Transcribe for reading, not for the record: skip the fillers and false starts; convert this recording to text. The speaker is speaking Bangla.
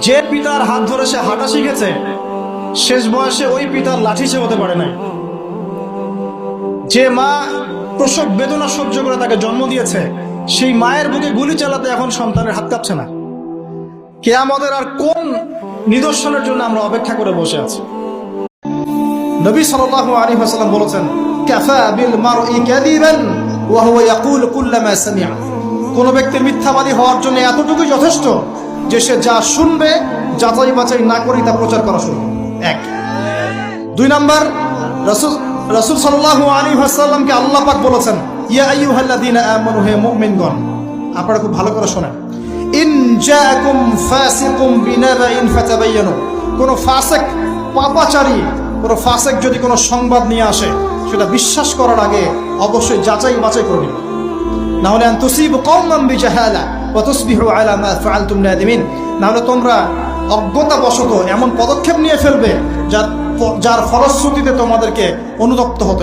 যে পিতার হাত ধরে সে হাঁটা শিখেছে, শেষ বয়সে ওই পিতার লাঠি সে হতে পারে নাই। যে মা প্রসব বেদনা সহ্য করে তাকে জন্ম দিয়েছে, সেই মায়ের বুকে গুলি চালাতে এখন সন্তানের হাত কাঁপছে না। কিয়ামতের আর কোন নিদর্শনের জন্য আমরা অপেক্ষা করে বসে আছি? নবী সাল্লাল্লাহু আলাইহি ওয়াসাল্লাম বলেছেন, কাফা বিল মারই কাযিবান ওয়া হুয়া ইয়াকুল কুল্লামা সামিআ। কোন ব্যক্তি মিথ্যাবাদী হওয়ার জন্য এতটুকুই যথেষ্ট যে সে যা শুনবে যাচাই বাছাই না করে তা প্রচার করা শুরু। এক। দুই নাম্বার, রাসূল সাল্লাল্লাহু আলাইহি ওয়াসাল্লামকে আল্লাহ পাক বলেছেন, ইয়া আইয়ুহাল্লাযীনা আমানু, হে মুমিনগণ, আপনারা খুব ভালো করে শোনেন, ইন জাআকুম ফাসিকুম বিনাবাইন ফাতাবায়ানু। কোন ফাসিক, পাপাচারী কোন ফাসিক যদি কোনো সংবাদ নিয়ে আসে, সেটা বিশ্বাস করার আগে অবশ্যই যাচাই বাছাই করে নিন, না হলে আন তুসিবু কওমান বিজাহালা ওয়া তুসবিহু আলা মা ফাআলতুম নাদিমিন। না হলে তোমরা অজ্ঞতাবশত এমন পদক্ষেপ নিয়ে ফেলবে যার ফলশ্রুতিতে তোমাদেরকে অনুতপ্ত হতে